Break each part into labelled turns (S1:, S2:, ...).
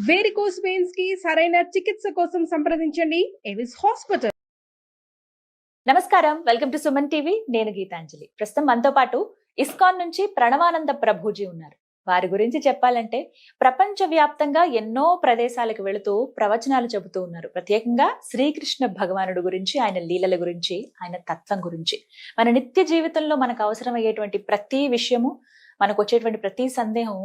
S1: Varicose veins కి సరైన చికిత్స కోసం సంప్రదించండి ఎవిస్ హాస్పిటల్.
S2: నమస్కారం, వెల్కమ్ టు సుమన్ టీవీ. నేను గీతాంజలి. ప్రస్తుతం మనతో పాటు ఇస్కాన్ నుంచి ప్రణవానంద ప్రభుజీ ఉన్నారు. వారి గురించి చెప్పాలంటే ప్రపంచ వ్యాప్తంగా ఎన్నో ప్రదేశాలకు వెళుతూ ప్రవచనాలు చెబుతూ ఉన్నారు. ప్రత్యేకంగా శ్రీకృష్ణ భగవానుడు గురించి, ఆయన లీలల గురించి, ఆయన తత్వం గురించి, మన నిత్య జీవితంలో మనకు అవసరమయ్యేటువంటి ప్రతి విషయము, మనకు వచ్చేటువంటి ప్రతి సందేహం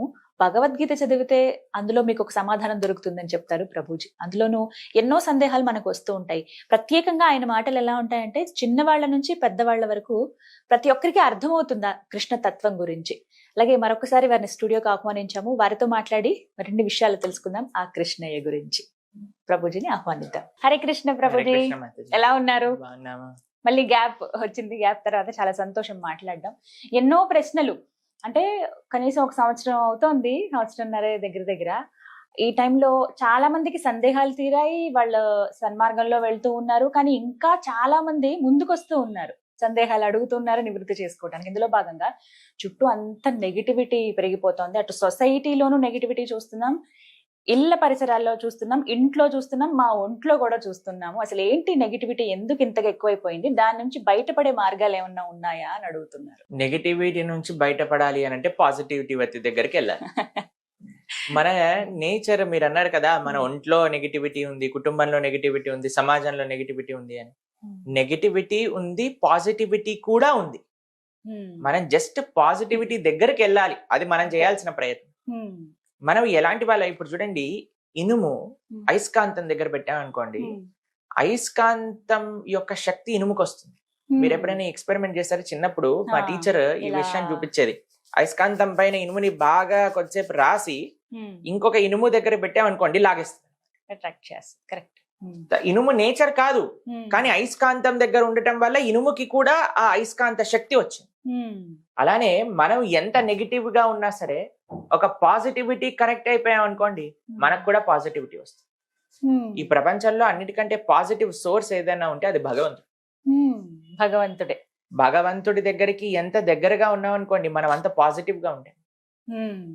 S2: భగవద్గీత చదివితే అందులో మీకు ఒక సమాధానం దొరుకుతుందని చెప్తారు ప్రభుజీ. అందులోనూ ఎన్నో సందేహాలు మనకు వస్తూ ఉంటాయి. ప్రత్యేకంగా ఆయన మాటలు ఎలా ఉంటాయంటే చిన్నవాళ్ల నుంచి పెద్దవాళ్ల వరకు ప్రతి ఒక్కరికి అర్థమవుతుందా కృష్ణ తత్వం గురించి. అలాగే మరొకసారి వారిని స్టూడియోకి ఆహ్వానించాము. వారితో మాట్లాడి మరిన్ని విషయాలు తెలుసుకుందాం ఆ కృష్ణయ్య గురించి. ప్రభుజీని ఆహ్వానిద్దాం. హరే కృష్ణ ప్రభుజీ, ఎలా ఉన్నారు? మళ్ళీ గ్యాప్ వచ్చింది, గ్యాప్ తర్వాత చాలా సంతోషం మాట్లాడడం. ఎన్నో ప్రశ్నలు, అంటే కనీసం ఒక సంవత్సరం అవుతోంది, సంవత్సరంన్నర దగ్గర. ఈ టైంలో చాలా మందికి సందేహాలు తీరాయి, వాళ్ళ సన్మార్గంలో వెళ్తూ ఉన్నారు. కానీ ఇంకా చాలా మంది ముందుకొస్తూ ఉన్నారు, సందేహాలు అడుగుతున్నారు నివృత్తి చేసుకోవడానికి. ఇందులో భాగంగా చుట్టూ అంత నెగిటివిటీ పెరిగిపోతోంది. అటు సొసైటీలోనూ నెగిటివిటీ చూస్తున్నాం, ఇళ్ల పరిసరాల్లో చూస్తున్నాం, ఇంట్లో చూస్తున్నాం, మా ఒంట్లో కూడా చూస్తున్నాము. అసలు ఏంటి నెగిటివిటీ, ఎందుకు ఇంతగా ఎక్కువైపోయింది, దాని నుంచి బయటపడే మార్గాలు ఏమన్నా ఉన్నాయా అని అడుగుతున్నారు.
S3: నెగిటివిటీ నుంచి బయటపడాలి అని అంటే పాజిటివిటీ దగ్గరికి వెళ్ళాలి. మన నేచర్, మీరు అన్నారు కదా, మన ఒంట్లో నెగిటివిటీ ఉంది, కుటుంబంలో నెగిటివిటీ ఉంది, సమాజంలో నెగిటివిటీ ఉంది అని. నెగిటివిటీ ఉంది, పాజిటివిటీ కూడా ఉంది. మనం జస్ట్ పాజిటివిటీ దగ్గరికి వెళ్ళాలి, అది మనం చేయాల్సిన ప్రయత్నం. మనం ఎలాంటి వాళ్ళ, ఇప్పుడు చూడండి, ఇనుము అయస్కాంతం దగ్గర పెట్టామనుకోండి, అయస్కాంతం యొక్క శక్తి ఇనుముకి వస్తుంది. మీరు ఎప్పుడైనా ఎక్స్పెరిమెంట్ చేస్తారు? చిన్నప్పుడు మా టీచర్ ఈ విషయాన్ని చూపించేది. అయస్కాంతం పైన ఇనుముని బాగా కొద్దిసేపు రాసి ఇంకొక ఇనుము దగ్గర పెట్టామనుకోండి, లాగేస్తుంది. ఇనుము నేచర్ కాదు, కానీ అయస్కాంతం దగ్గర ఉండటం వల్ల ఇనుముకి కూడా ఆ అయస్కాంత శక్తి వచ్చింది. అలానే మనం ఎంత నెగిటివ్ గా ఉన్నా సరే ఒక పాజిటివిటీ కనెక్ట్ అయిపోయాం అనుకోండి, మనకు కూడా పాజిటివిటీ వస్తుంది. ఈ ప్రపంచంలో అన్నిటికంటే పాజిటివ్ సోర్స్ ఏదైనా ఉంటే అది భగవంతుడే. భగవంతుడి దగ్గరికి ఎంత దగ్గరగా ఉన్నాం అనుకోండి, మనం అంత పాజిటివ్ గా ఉంటాం.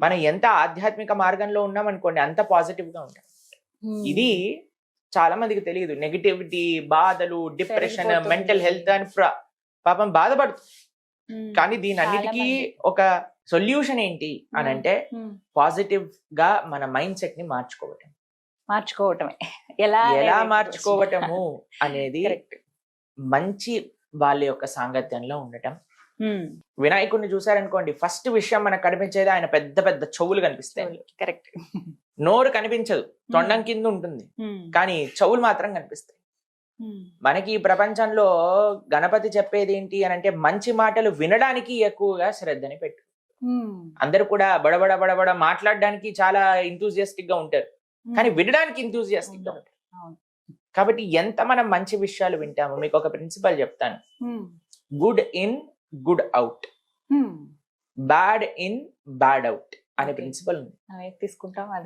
S3: మనం ఎంత ఆధ్యాత్మిక మార్గంలో ఉన్నాం అనుకోండి, అంత పాజిటివ్ గా ఉంటాం. ఇది చాలా మందికి తెలియదు. నెగిటివిటీ, బాధలు, డిప్రెషన్, మెంటల్ హెల్త్ అని పాపం బాధపడుతుంది. కానీ దీని అన్నిటికీ ఒక సొల్యూషన్ ఏంటి అని అంటే పాజిటివ్ గా మన మైండ్ సెట్ ని మార్చుకోవటమే. ఎలా మార్చుకోవటము అనేది మంచి వాళ్ళ యొక్క సాంగత్యంలో ఉండటం. వినాయకుడిని చూసారనుకోండి, ఫస్ట్ విషయం మనకు కనిపించేది ఆయన పెద్ద పెద్ద చెవులు కనిపిస్తాయి.
S2: కరెక్ట్.
S3: నోరు కనిపించదు, తొండం కింద ఉంటుంది, కానీ చెవులు మాత్రం కనిపిస్తాయి. మనకి ఈ ప్రపంచంలో గణపతి చెప్పేది ఏంటి అని అంటే మంచి మాటలు వినడానికి ఎక్కువగా శ్రద్ధని పెట్టు. అందరూ కూడా బడబడ బడబడ మాట్లాడడానికి చాలా ఇంతూజియాస్టిక్ గా ఉంటారు, కానీ వినడానికి ఇంతూజియాస్టిక్ గా ఉంటారు. కాబట్టి ఎంత మనం మంచి విషయాలు వింటామో, మీకు ఒక ప్రిన్సిపల్ చెప్తాను. Good in good out, bad in bad out అనే ప్రిన్సిపల్ ఉంది.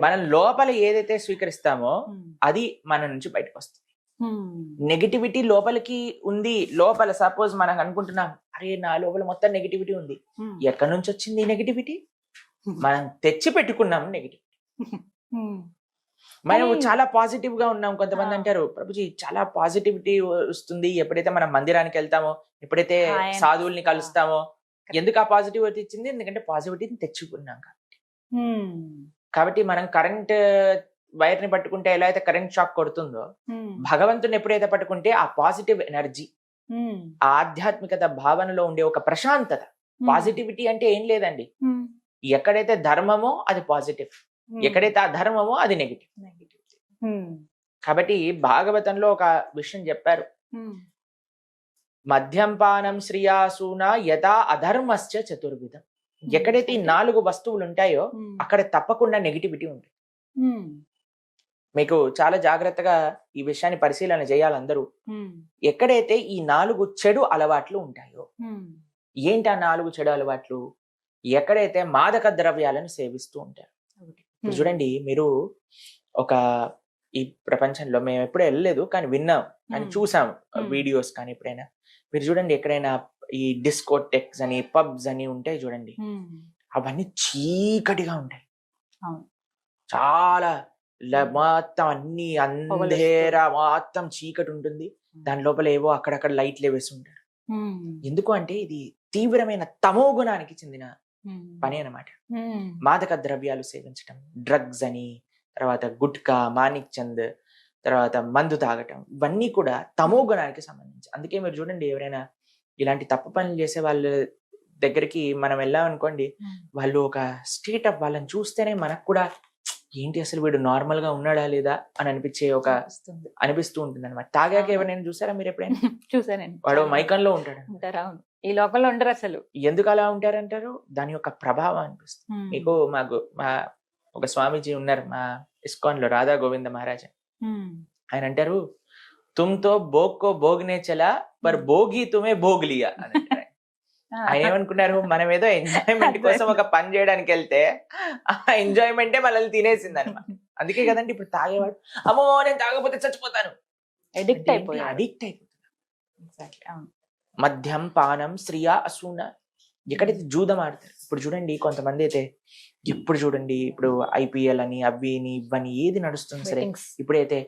S3: మనం లోపల ఏదైతే స్వీకరిస్తామో అది మన నుంచి బయటకు వస్తుంది. నెగిటివిటీ లోపలికి ఉంది. లోపల సపోజ్ మనం అనుకుంటున్నాం, అరే నా లోపల మొత్తం నెగిటివిటీ ఉంది. ఎక్కడి నుంచి వచ్చింది ఈ నెగిటివిటీ? మనం తెచ్చి పెట్టుకున్నాం నెగిటివిటీ. మనం చాలా పాజిటివ్ గా ఉన్నాం. కొంతమంది అంటారు, ప్రభుజీ చాలా పాజిటివిటీ వస్తుంది ఎప్పుడైతే మనం మందిరానికి వెళ్తామో, ఎప్పుడైతే సాధువుల్ని కలుస్తామో. ఎందుకు ఆ పాజిటివిటీ ఇచ్చింది? ఎందుకంటే పాజిటివిటీని తెచ్చుకున్నాం కాబట్టి. మనం కరెంట్ వైర్ ని పట్టుకుంటే ఎలా అయితే కరెంట్ షాక్ కొడుతుందో, భగవంతుని ఎప్పుడైతే పట్టుకుంటే ఆ పాజిటివ్ ఎనర్జీ, ఆధ్యాత్మికత భావనలో ఉండే ఒక ప్రశాంతత. పాజిటివిటీ అంటే ఏం లేదండి, ఎక్కడైతే ధర్మమో అది పాజిటివ్, ఎక్కడైతే అధర్మమో అది నెగిటివ్. కాబట్టి భాగవతంలో ఒక విషయం చెప్పారు, మద్యంపానం శ్రియాసూన యథా అధర్మశ్చ చతుర్విధం. ఎక్కడైతే ఈ 4 వస్తువులు ఉంటాయో అక్కడ తప్పకుండా నెగిటివిటీ ఉంటుంది. మీకు చాలా జాగ్రత్తగా ఈ విషయాన్ని పరిశీలన చేయాలి అందరూ. ఎక్కడైతే ఈ 4 చెడు అలవాట్లు ఉంటాయో, ఏంటి ఆ 4 చెడు అలవాట్లు? ఎక్కడైతే మాదక ద్రవ్యాలను సేవిస్తూ ఉంటారు. చూడండి, మీరు ఒక ఈ ప్రపంచంలో మేము ఎప్పుడూ వెళ్ళలేదు, కానీ విన్నాం, కానీ చూసాం వీడియోస్. కానీ ఎప్పుడైనా మీరు చూడండి, ఎక్కడైనా ఈ డిస్కోటెక్స్ అని, పబ్స్ అని ఉంటాయి చూడండి, అవన్నీ చీకటిగా ఉంటాయి. చాలా మొత్తం అన్ని అంధేరా మొత్తం చీకటి ఉంటుంది. దాని లోపల ఏవో అక్కడక్కడ లైట్లు వేసి ఉంటారు. ఎందుకు అంటే ఇది తీవ్రమైన తమో గుణానికి చెందిన పని అన్నమాట. మాదక ద్రవ్యాలు సేవించటం, డ్రగ్స్ అని, తర్వాత గుట్కా, మాణిక్ చంద్, తర్వాత మందు తాగటం, ఇవన్నీ కూడా తమో గుణానికి సంబంధించి. అందుకే మీరు చూడండి, ఎవరైనా ఇలాంటి తప్పు పనులు చేసే వాళ్ళ దగ్గరికి మనం వెళ్ళామనుకోండి, వాళ్ళు ఒక స్టేట్ ఆఫ్ వాళ్ళని చూస్తేనే మనకు కూడా ఏంటి అసలు వీడు నార్మల్ గా ఉన్నాడా లేదా అని అనిపిస్తూ ఉంటుంది అనమాట. తాగాక ఎవరైనా చూసారా మీరు ఎప్పుడైనా?
S2: చూసానండి.
S3: వాడు మైకంలో ఉంటాడు.
S2: అవును, ఈ లోకంలో ఉండరు అసలు.
S3: ఎందుకు అలా ఉంటారంటారు? దాని యొక్క ప్రభావం అనిపిస్తుంది. మీకు మా ఒక స్వామీజీ ఉన్నారు మా ఇస్కాన్ లో, రాధా గోవింద మహారాజ్. ఆయన అంటారు, తుమ్తో భోగ్కో భోగ్నే చలా పర్ భోగి తుమే భోగ్ లియా అని అంటారు. ఆయన ఏమనుకున్నారు, మనం ఏదో ఎంజాయ్మెంట్ కోసం ఒక పని చేయడానికి వెళ్తే ఆ ఎంజాయ్మెంటే మనల్ని తినేసింది అనమాట. అందుకే కదండి ఇప్పుడు తాగేవాడు, అమ్మో నేను తాగకపోతే చచ్చిపోతాను,
S2: అడిక్ట్ అయిపోతాడు.
S3: మద్యం పానం శ్రియా అసూన, ఎక్కడైతే జూదం ఆడతారు. ఇప్పుడు చూడండి కొంతమంది అయితే ఎప్పుడు చూడండి, ఇప్పుడు ఐపీఎల్ అని అవి ఇవని ఏది నడుస్తుంది సరే, ఇప్పుడైతే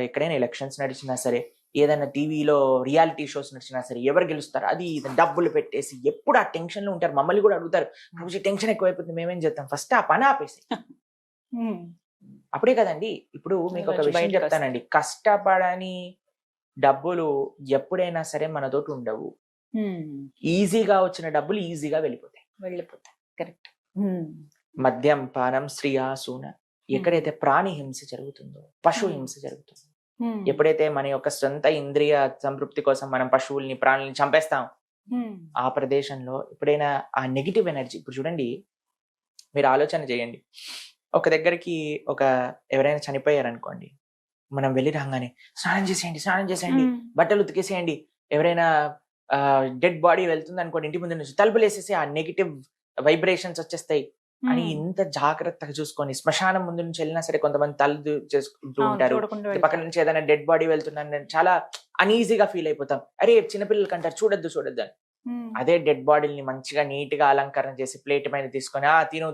S3: ఎక్కడైనా ఎలక్షన్స్ నడిచినా సరే, ఏదైనా టీవీలో రియాలిటీ షోస్ నడిచినా సరే, ఎవరు గెలుస్తారు అది డబ్బులు పెట్టేసి ఎప్పుడు ఆ టెన్షన్ లో ఉంటారు. మమ్మల్ని కూడా అడుగుతారు, రోజు టెన్షన్ ఎక్కువైపోతుంది, మేమేం చేస్తాం, ఫస్ట్ ఆ పని ఆపేసి అప్పుడే కదండి. ఇప్పుడు మీకు ఒక విషయం చెప్తానండి, కష్టపడని డబ్బులు ఎప్పుడైనా సరే మనతోటి ఉండవు. ఈజీగా వచ్చిన డబ్బులు ఈజీగా వెళ్ళిపోతాయి.
S2: కరెక్ట్.
S3: మద్యం పానం శ్రియా సూన, ఎక్కడైతే ప్రాణి హింస జరుగుతుందో, పశు హింస జరుగుతుందో, ఎప్పుడైతే మన యొక్క సొంత ఇంద్రియ సంతృప్తి కోసం మనం పశువుల్ని ప్రాణుల్ని చంపేస్తాం, ఆ ప్రదేశంలో ఎప్పుడైనా ఆ నెగిటివ్ ఎనర్జీ, ఇప్పుడు చూడండి మీరు ఆలోచన చేయండి, ఒక దగ్గరికి ఎవరైనా చనిపోయారు అనుకోండి, మనం వెళ్ళి రాగానే స్నానం చేసేయండి, బట్టలు ఉతికేసేయండి, ఎవరైనా డెడ్ బాడీ వెళ్తుంది అనుకోండి, ఇంటి ముందు నుంచి తలుపులు వేసేసి ఆ నెగిటివ్ వైబ్రేషన్స్ వచ్చేస్తాయి అని ఇంత జాగ్రత్తగా చూసుకొని, శ్మశానం ముందు నుంచి వెళ్ళినా సరే కొంతమంది తల్లు చేసుకుంటూ ఉంటారు, పక్కన నుంచి ఏదైనా డెడ్ బాడీ వెళ్తుందని చాలా అనీజీగా ఫీల్ అయిపోతాం. అరే చిన్నపిల్లలకి అంటారు చూడొద్దు అని. అదే డెడ్ బాడీని మంచిగా నీట్ గా అలంకరణ చేసి ప్లేట్ పైన తీసుకొని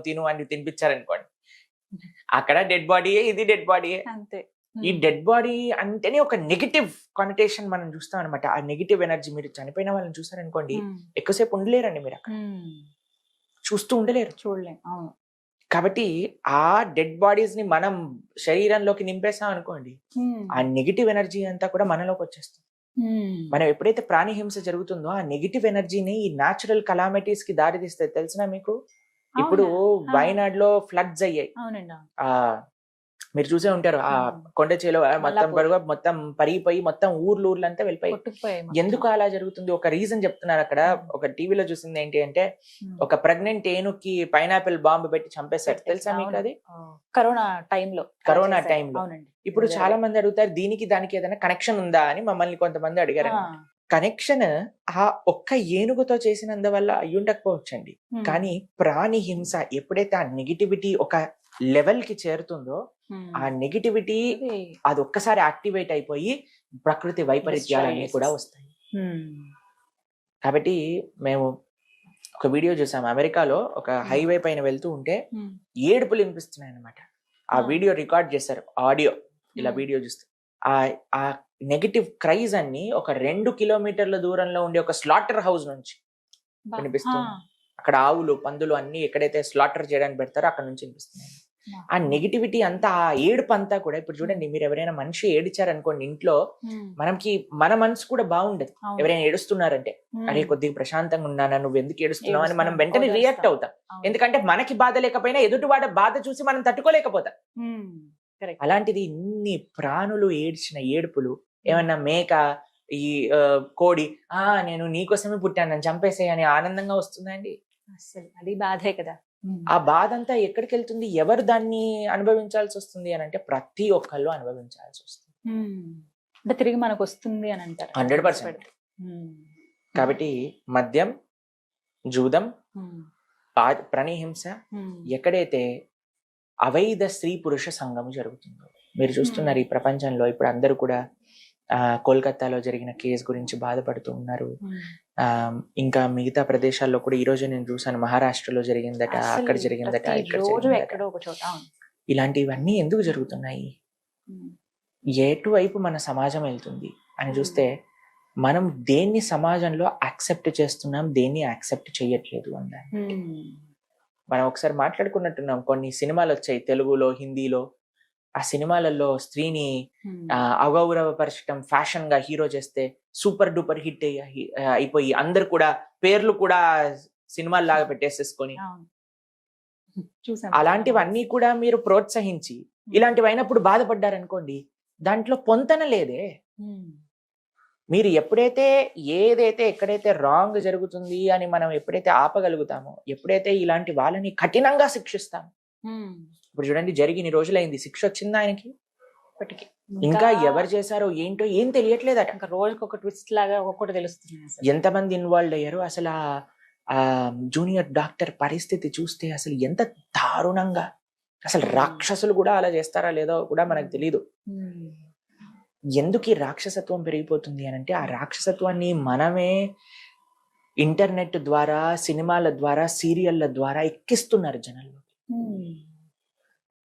S3: తిను అని తినిపించారనుకోండి, అక్కడ డెడ్ బాడీయే, ఇది డెడ్ బాడీయే. ఈ డెడ్ బాడీ అంటేనే ఒక నెగిటివ్ కానిటేషన్ మనం చూస్తాం అనమాట. ఆ నెగిటివ్ ఎనర్జీ, మీరు చనిపోయిన వాళ్ళని చూసారనుకోండి, ఎక్కువసేపు ఉండలేరండి, మీరు అక్కడ చూస్తూ ఉండలేరు, చూడలేం. అవును. కాబట్టి ఆ డెడ్ బాడీస్ ని మనం శరీరంలోకి నింపేసాం అనుకోండి, ఆ నెగిటివ్ ఎనర్జీ అంతా కూడా మనలోకి వచ్చేస్తుంది. మనం ఎప్పుడైతే ప్రాణి హింస జరుగుతుందో ఆ నెగిటివ్ ఎనర్జీని ఈ న్యాచురల్ కలామిటీస్ కి దారి తీస్తే తెలిసిన మీకు, ఇప్పుడు వైనాడ్ లో ఫ్లడ్స్ అయ్యాయి, మీరు చూసే ఉంటారు, ఆ కొండ చేలో మొత్తం పరిగిపోయి మొత్తం ఊర్లంతా వెళ్ళిపోయి. ఎందుకు అలా జరుగుతుంది? ఒక రీజన్ చెప్తున్నారు అక్కడ. ఒక టీవీలో చూసింది ఏంటి అంటే, ఒక ప్రెగ్నెంట్ ఏనుకి పైనాపిల్ బాంబు పెట్టి చంపేశారు, తెలుసా మీకు? అది కరోనా టైంలో. ఇప్పుడు చాలా మంది అడుగుతారు, దీనికి దానికి ఏదైనా కనెక్షన్ ఉందా అని మమ్మల్ని కొంతమంది అడిగారు. కనెక్షన్ ఆ ఒక్క ఏనుగుతో చేసినందువల్ల అయ్యుండకపోవచ్చండి, కానీ ప్రాణి హింస ఎప్పుడైతే ఆ నెగిటివిటీ ఒక లెవెల్ కి చేరుతుందో, ఆ నెగిటివిటీ అది ఒక్కసారి యాక్టివేట్ అయిపోయి ప్రకృతి వైపరీత్యాలన్నీ కూడా వస్తాయి. కాబట్టి మేము ఒక వీడియో చూసాము, అమెరికాలో ఒక హైవే పైన వెళ్తూ ఉంటే ఏడుపులు వినిపిస్తున్నాయి అనమాట. ఆ వీడియో రికార్డ్ చేశారు, ఆడియో. ఇలా వీడియో చూస్తే ఆ నెగిటివ్ క్రైజ్ అన్ని ఒక 2 కిలోమీటర్ల దూరంలో ఉండే ఒక స్లాటర్ హౌస్ నుంచి వినిపిస్తుంది. అక్కడ ఆవులు, పందులు అన్ని ఎక్కడైతే స్లాటర్ చేయడానికి పెడతారో అక్కడ నుంచి వినిపిస్తున్నాయి. ఆ నెగిటివిటీ అంతా, ఆ ఏడుపు అంతా కూడా, ఇప్పుడు చూడండి మీరు ఎవరైనా మనిషి ఏడిచారనుకోండి ఇంట్లో, మన మనసు కూడా బాగుండదు. ఎవరైనా ఏడుస్తున్నారంటే, అరే కొద్దిగా ప్రశాంతంగా ఉన్నానా, నువ్వు ఎందుకు ఏడుస్తున్నావు అని మనం వెంటనే రియాక్ట్ అవుతాం. ఎందుకంటే మనకి బాధ లేకపోయినా ఎదుటివాడ బాధ చూసి మనం తట్టుకోలేకపోతాం. అలాంటిది ఇన్ని ప్రాణులు ఏడ్చిన ఏడుపులు, ఏమన్నా మేక, ఈ కోడి నేను నీకోసమే పుట్టాను నన్ను చంపేసే అని ఆనందంగా వస్తుందండి? అసలు అది బాధే కదా. ఆ బాధ అంతా ఎక్కడికి వెళ్తుంది? ఎవరు దాన్ని అనుభవించాల్సి వస్తుంది అని అంటే, ప్రతి ఒక్కళ్ళు అనుభవించాల్సి వస్తుంది. అంటే తిరిగి మనకు వస్తుంది అని అంటారు 100%. కాబట్టి మద్యం, జూదం, ప్రాణిహింస, ఎక్కడైతే అవైధ స్త్రీ పురుష సంఘం జరుగుతుందో మీరు చూస్తున్నారు ఈ ప్రపంచంలో. ఇప్పుడు అందరూ కూడా కోల్కతాలో జరిగిన కేసు గురించి బాధపడుతూ ఉన్నారు. ఇంకా మిగతా ప్రదేశాల్లో కూడా ఈ రోజు నేను చూసాను, మహారాష్ట్రలో జరిగిందట, అక్కడ జరిగిందట, ఇక్కడ జరిగిందట. ఇలాంటివన్నీ ఎందుకు జరుగుతున్నాయి, ఎటువైపు మన సమాజం వెళ్తుంది అని చూస్తే మనం దేన్ని సమాజంలో యాక్సెప్ట్ చేస్తున్నాం, దేన్ని యాక్సెప్ట్ చేయట్లేదు అన్నారు. మనం ఒకసారి మాట్లాడుకున్నట్టున్నాం, కొన్ని సినిమాలు వచ్చాయి తెలుగులో, హిందీలో. ఆ సినిమాలలో స్త్రీని అగౌరవపరచడం, ఫ్యాషన్ గా హీరో చేస్తే సూపర్ డూపర్ హిట్ అయిపోయి అందరు కూడా పేర్లు కూడా సినిమాల లాగా పెట్టేసేసుకొని, అలాంటివన్నీ కూడా మీరు ప్రోత్సహించి ఇలాంటివి అయినప్పుడు బాధపడ్డారనుకోండి, దాంట్లో పొంతన లేదే. మీరు ఎప్పుడైతే ఏదైతే ఎక్కడైతే రాంగ్ జరుగుతుంది అని మనం ఎప్పుడైతే ఆపగలుగుతామో, ఎప్పుడైతే ఇలాంటి వాళ్ళని కఠినంగా శిక్షిస్తామో, ఇప్పుడు చూడండి జరిగిన రోజులైంది, శిక్ష వచ్చిందా ఆయనకి?
S2: ఇప్పటికి
S3: ఇంకా ఎవరు చేశారో ఏంటో ఏం తెలియట్లేదట.
S2: ఇంకా రోజుకి ఒక ట్విస్ట్ లాగా ఒక్కొక్కటి తెలుస్తుంది.
S3: ఎంతమంది ఇన్వాల్వ్ అయ్యారు అసలు. ఆ జూనియర్ డాక్టర్ పరిస్థితి చూస్తే అసలు ఎంత దారుణంగా, అసలు రాక్షసులు కూడా అలా చేస్తారా లేదో కూడా మనకు తెలియదు. ఎందుకు ఈ రాక్షసత్వం పెరిగిపోతుంది అని అంటే, ఆ రాక్షసత్వాన్ని మనమే ఇంటర్నెట్ ద్వారా, సినిమాల ద్వారా, సీరియళ్ల ద్వారా ఎక్కిస్తున్నారు జనాల్లో.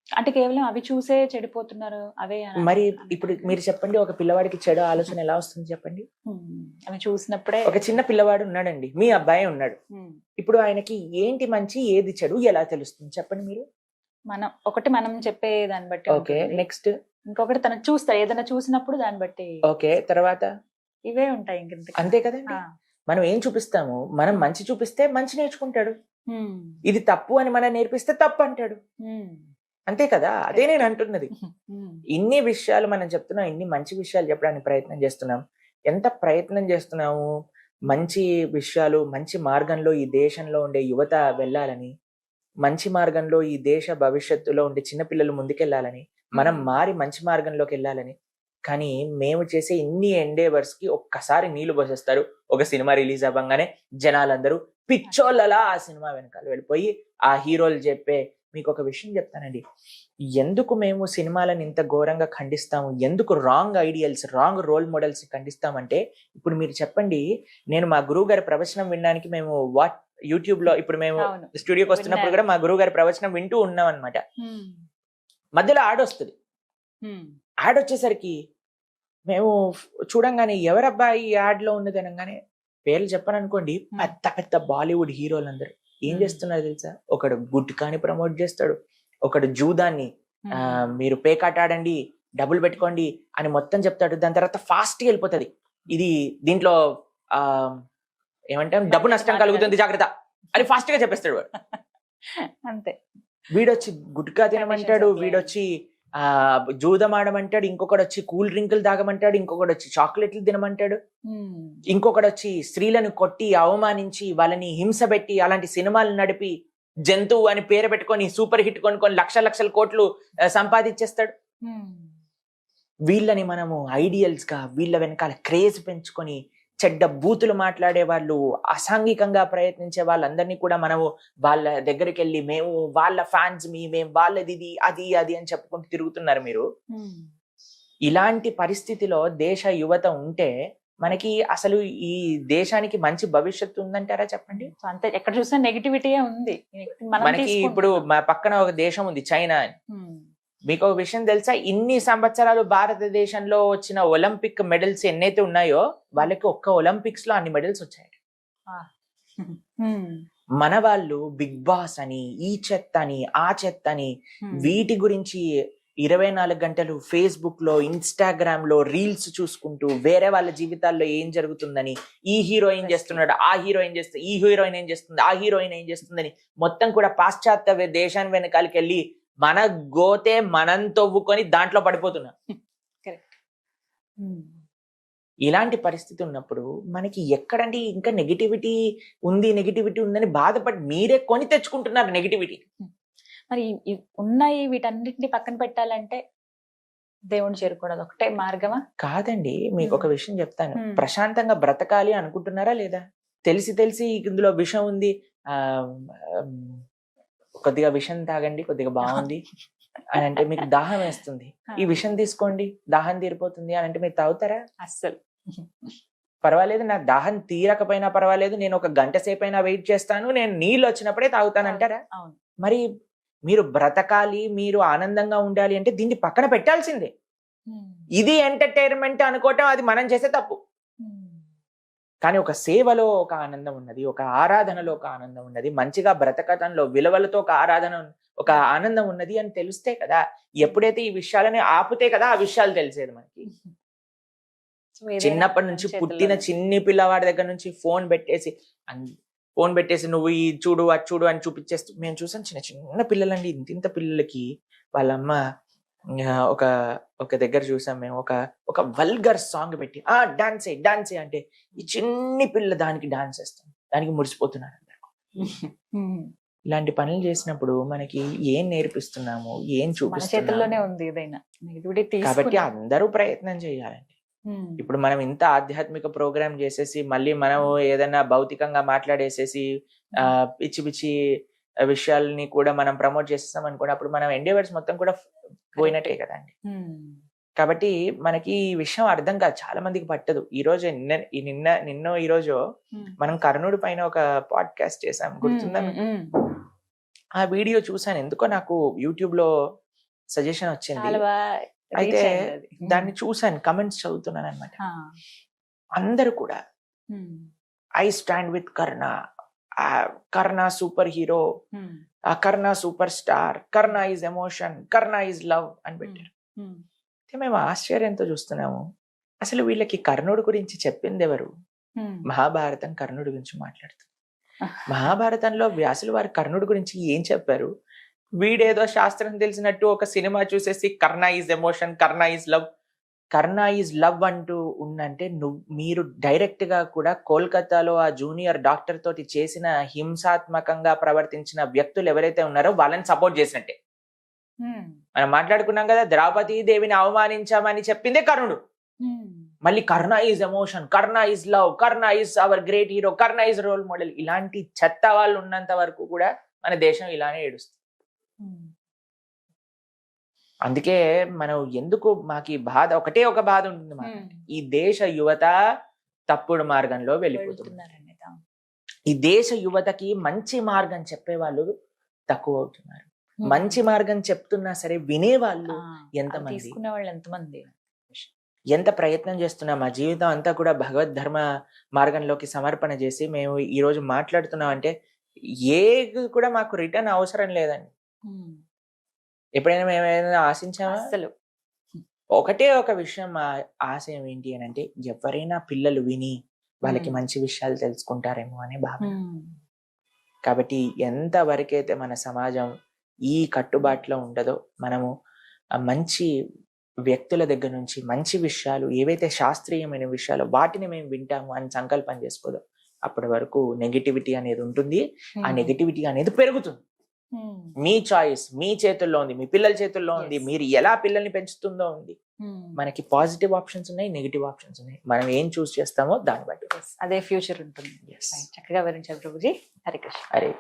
S2: అంటే కేవలం అవి చూసే చెడిపోతున్నారు అవే.
S3: మరి ఇప్పుడు మీరు చెప్పండి, ఒక పిల్లవాడికి చెడు ఆలోచన ఎలా వస్తుంది చెప్పండి?
S2: అవి చూసినప్పుడే. ఒక
S3: చిన్న పిల్లవాడు ఉన్నాడండి, మీ అబ్బాయి ఉన్నాడు, ఇప్పుడు ఆయనకి ఏంటి మంచి ఏది చెడు ఎలా తెలుస్తుంది చెప్పండి మీరు?
S2: మనం చెప్పే దాన్ని బట్టి.
S3: ఓకే, నెక్స్ట్
S2: ఇంకొకటి తను చూస్తారు, ఏదైనా చూసినప్పుడు దాన్ని బట్టి.
S3: ఓకే, తర్వాత
S2: ఇవే ఉంటాయి.
S3: అంతే కదండి. మనం ఏం చూపిస్తాము, మనం మంచి చూపిస్తే మంచి నేర్చుకుంటాడు, ఇది తప్పు అని మనం నేర్పిస్తే తప్పు అంటాడు. అంతే కదా, అదే నేను అంటున్నది. ఇన్ని విషయాలు మనం చెప్తున్నాం, ఇన్ని మంచి విషయాలు చెప్పడానికి ప్రయత్నం చేస్తున్నాం. ఎంత ప్రయత్నం చేస్తున్నాము మంచి విషయాలు, మంచి మార్గంలో ఈ దేశంలో ఉండే యువత వెళ్ళాలని, మంచి మార్గంలో ఈ దేశ భవిష్యత్తులో ఉండే చిన్నపిల్లలు ముందుకెళ్ళాలని, మనం మారి మంచి మార్గంలోకి వెళ్ళాలని. కానీ మేము చేసే ఇన్ని ఎండేవర్స్ కి ఒక్కసారి నీళ్లు పోసేస్తారు. ఒక సినిమా రిలీజ్ అవ్వగానే జనాలందరూ పిచ్చోళ్ళలా ఆ సినిమా వెనకాల వెళ్ళిపోయి ఆ హీరోలు చెప్పే. మీకు ఒక విషయం చెప్తానండి, ఎందుకు మేము సినిమాలను ఇంత ఘోరంగా ఖండిస్తాము, ఎందుకు wrong ideals, wrong role models ఖండిస్తామంటే, ఇప్పుడు మీరు చెప్పండి, నేను మా గురువు గారి ప్రవచనం వినడానికి మేము యూట్యూబ్ లో, ఇప్పుడు మేము స్టూడియోకి వస్తున్నప్పుడు కూడా మా గురువు గారి ప్రవచనం వింటూ ఉన్నాం అనమాట. మధ్యలో యాడ్ వస్తుంది. యాడ్ వచ్చేసరికి మేము చూడంగానే ఎవరబ్బా ఈ యాడ్ లో ఉన్నది అనగానే, పేర్లు చెప్పను అనుకోండి, పెద్ద పెద్ద బాలీవుడ్ హీరోలు అందరు ఏం చేస్తున్నారు తెలుసా? ఒకడు గుట్కాని ప్రమోట్ చేస్తాడు, ఒకడు జూదాన్ని మీరు పేకాట ఆడండి, డబ్బులు పెట్టుకోండి అని మొత్తం చెప్తాడు. దాని తర్వాత ఫాస్ట్ గా వెళ్ళిపోతుంది, ఇది దీంట్లో ఏమంటాం డబ్బు నష్టం కలుగుతుంది జాగ్రత్త అని ఫాస్ట్ గా చెప్పేస్తాడు వాడు.
S2: అంతే.
S3: వీడొచ్చి గుట్కా తినమంటాడు, వీడొచ్చి జూదం ఆడమంటాడు, ఇంకొకడు వచ్చి కూల్ డ్రింకులు తాగమంటాడు, ఇంకొకడు వచ్చి చాక్లెట్లు తినమంటాడు, ఇంకొకడు వచ్చి స్త్రీలను కొట్టి అవమానించి వాళ్ళని హింస పెట్టి అలాంటి సినిమాలు నడిపి జంతువు అని పేరు పెట్టుకొని సూపర్ హిట్ కొనుక్కొని లక్షల కోట్లు సంపాదించేస్తాడు. వీళ్ళని మనము ఐడియల్స్ గా, వీళ్ళ వెనకాల క్రేజ్ పెంచుకొని చెడ్డ బూతులు మాట్లాడే వాళ్ళు, అసాంఘికంగా ప్రయత్నించే వాళ్ళందరినీ కూడా మనము వాళ్ళ దగ్గరికి వెళ్ళి మేము వాళ్ళ ఫ్యాన్స్, మేము వాళ్ళది అది అని చెప్పుకుంటూ తిరుగుతున్నారు మీరు. ఇలాంటి పరిస్థితిలో దేశ యువత ఉంటే మనకి అసలు ఈ దేశానికి మంచి భవిష్యత్తు ఉందంటారా చెప్పండి?
S2: అంతే, ఎక్కడ చూసినా నెగిటివిటీ ఉంది.
S3: మనకి ఇప్పుడు మా పక్కన ఒక దేశం ఉంది చైనా అని. మీకు ఒక విషయం తెలుసా, ఇన్ని సంవత్సరాలు భారతదేశంలో వచ్చిన ఒలింపిక్ మెడల్స్ ఎన్నైతే ఉన్నాయో వాళ్ళకి ఒక్క ఒలింపిక్స్ లో అన్ని మెడల్స్ వచ్చాయి. మన వాళ్ళు బిగ్ బాస్ అని, ఈ చెత్త అని, ఆ చెత్త అని, వీటి గురించి 24 గంటలు ఫేస్బుక్ లో, ఇన్స్టాగ్రామ్ లో రీల్స్ చూసుకుంటూ వేరే వాళ్ళ జీవితాల్లో ఏం జరుగుతుందని, ఈ హీరో ఏం చేస్తున్నాడు, ఆ హీరో ఏం చేస్తుంది, ఈ హీరోయిన్ ఏం చేస్తుంది, ఆ హీరోయిన్ ఏం చేస్తుందని మొత్తం కూడా పాశ్చాత్య దేశాన్ని వెనకాలకి వెళ్ళి మన గోతే మనం తవ్వుకొని దాంట్లో పడిపోతున్నాం. ఇలాంటి పరిస్థితి ఉన్నప్పుడు మనకి ఎక్కడండి ఇంకా నెగిటివిటీ ఉందని బాధపడి మీరే కొని తెచ్చుకుంటున్నారు నెగిటివిటీ.
S2: మరి ఉన్నాయి, వీటన్నిటిని పక్కన పెట్టాలంటే దేవుని చేరుకోవడం ఒకటే మార్గమా?
S3: కాదండి, మీకు ఒక విషయం చెప్తాను. ప్రశాంతంగా బ్రతకాలి అనుకుంటున్నారా లేదా? తెలిసి ఇందులో విషం ఉంది, కొద్దిగా విషం తాగండి, కొద్దిగా బాగుంది అని అంటే మీకు దాహం వేస్తుంది, ఈ విషం తీసుకోండి దాహం తీరిపోతుంది అని అంటే మీరు తాగుతారా?
S2: అస్సలు.
S3: పర్వాలేదు, నాకు దాహం తీరకపోయినా పర్వాలేదు, నేను ఒక గంట సేపు అయినా వెయిట్ చేస్తాను, నేను నీళ్ళు వచ్చినప్పుడే తాగుతానంటారా? మరి మీరు బ్రతకాలి, మీరు ఆనందంగా ఉండాలి అంటే దీన్ని పక్కన పెట్టాల్సిందే. ఇది ఎంటర్టైన్మెంట్ అనుకోవటం అది మనం చేసే తప్పు. కానీ ఒక సేవలో ఒక ఆనందం ఉన్నది, ఒక ఆరాధనలో ఒక ఆనందం ఉన్నది, మంచిగా బ్రతకటంలో విలువలతో ఒక ఒక ఆనందం ఉన్నది అని తెలిస్తే కదా, ఎప్పుడైతే ఈ విషయాలని ఆపితే కదా ఆ విషయాలు తెలిసేది మనకి. చిన్నప్పటి నుంచి పుట్టిన చిన్ని పిల్లవాడి దగ్గర నుంచి ఫోన్ పెట్టేసి నువ్వు ఈ చూడు అది చూడు అని చూపించేస్తూ మేము చూసాను. చిన్న చిన్న పిల్లలండి, ఇంత పిల్లలకి వాళ్ళమ్మ ఒక దగ్గర చూసాం మేము, ఒక వల్గర్ సాంగ్ పెట్టి డాన్స్ అంటే ఈ చిన్ని పిల్ల దానికి డాన్స్ వేస్తాం, దానికి మురిసిపోతున్నారు అందరు. ఇలాంటి పనులు చేసినప్పుడు మనకి ఏం నేర్పిస్తున్నాము, ఏం
S2: చేతుల్లోనే ఉంది ఏదైనా.
S3: కాబట్టి అందరూ ప్రయత్నం చేయాలండి. ఇప్పుడు మనం ఇంత ఆధ్యాత్మిక ప్రోగ్రామ్ చేసేసి మళ్ళీ మనం ఏదైనా భౌతికంగా మాట్లాడేసేసి పిచ్చి పిచ్చి విషయాలని కూడా మనం ప్రమోట్ చేస్తాం అనుకోండి, అప్పుడు మనం ఎండేవర్స్ మొత్తం కూడా పోయినట్టే కదండి. కాబట్టి మనకి ఈ విషయం అర్థం కాదు, చాలా మందికి పట్టదు. ఈ రోజు నిన్న ఈ రోజు మనం కర్ణుడి పైన ఒక పాడ్కాస్ట్ చేసాం, గుర్తుందా? ఆ వీడియో చూసాను, ఎందుకో నాకు యూట్యూబ్ లో సజెషన్ వచ్చింది. అయితే దాన్ని చూసాను, కమెంట్స్ చదువుతున్నాను అనమాట. అందరూ కూడా I stand with Karna, Karna super hero, Karna super star, Karna is emotion, Karna is love అని పెట్టారు. మేము ఆశ్చర్యంతో చూస్తున్నాము, అసలు వీళ్ళకి కర్ణుడి గురించి చెప్పింది ఎవరు? మహాభారతం కర్ణుడి గురించి మాట్లాడుతుంది. మహాభారతంలో వ్యాసులు వారు కర్ణుడి గురించి ఏం చెప్పారు? వీడేదో శాస్త్రం తెలిసినట్టు ఒక సినిమా చూసేసి Karna is emotion, Karna is love, Karna is love అంటూ ఉందంటే మీరు డైరెక్ట్ గా కూడా కోల్కతాలో ఆ జూనియర్ డాక్టర్ తోటి చేసిన హింసాత్మకంగా ప్రవర్తించిన వ్యక్తులు ఎవరైతే ఉన్నారో వాళ్ళని సపోర్ట్ చేసినట్టే. మనం మాట్లాడుకున్నాం కదా, ద్రౌపదీ దేవిని అవమానించామని చెప్పిందే కర్ణుడు. మళ్ళీ Karna is emotion, Karna is love, Karna is our great hero, Karna is role model. ఇలాంటి చెత్త వాళ్ళు ఉన్నంత వరకు కూడా మన దేశం ఇలానే ఏడుస్తుంది. అందుకే మనం ఎందుకు మాకు ఈ బాధ, ఒక బాధ ఉంటుంది మాకు, ఈ దేశ యువత తప్పుడు మార్గంలో వెళ్ళిపోతున్నారు. ఈ దేశ యువతకి మంచి మార్గం చెప్పే వాళ్ళు తక్కువ అవుతున్నారు. మంచి మార్గం చెప్తున్నా సరే వినేవాళ్ళు ఎంతమంది, ఎంత ప్రయత్నం చేస్తున్నాం. మా జీవితం అంతా కూడా భగవద్ ధర్మ మార్గంలోకి సమర్పణ చేసి మేము ఈ రోజు మాట్లాడుతున్నాం అంటే ఏ కూడా మాకు రిటర్న్ అవసరం లేదండి. ఎప్పుడైనా మేము ఏదైనా ఆశించామా?
S2: అసలు
S3: ఒకటే ఒక విషయం మా ఆశయం ఏంటి అని అంటే, ఎవరైనా పిల్లలు విని వాళ్ళకి మంచి విషయాలు తెలుసుకుంటారేమో అనే భావన. కాబట్టి ఎంత వరకైతే మన సమాజం ఈ కట్టుబాటులో ఉండదో, మనము మంచి వ్యక్తుల దగ్గర నుంచి మంచి విషయాలు, ఏవైతే శాస్త్రీయమైన విషయాలు వాటిని మేము వింటాము అని సంకల్పం చేసుకోదో, అప్పటి వరకు నెగిటివిటీ అనేది ఉంటుంది. ఆ నెగిటివిటీ అనేది పెరుగుతుంది. మీ చాయిస్ మీ చేతుల్లో ఉంది, మీ పిల్లల చేతుల్లో ఉంది. మీరు ఎలా పిల్లల్ని పెంచుతుందో ఉంది. మనకి పాజిటివ్ ఆప్షన్స్ ఉన్నాయి, నెగిటివ్ ఆప్షన్స్ ఉన్నాయి. మనం ఏం చూస్ చేస్తామో దాన్ని బట్టి
S2: అదే ఫ్యూచర్ ఉంటుంది. చక్కగా వివరించారు ప్రభుజీ. హరే కృష్ణ.
S3: హరే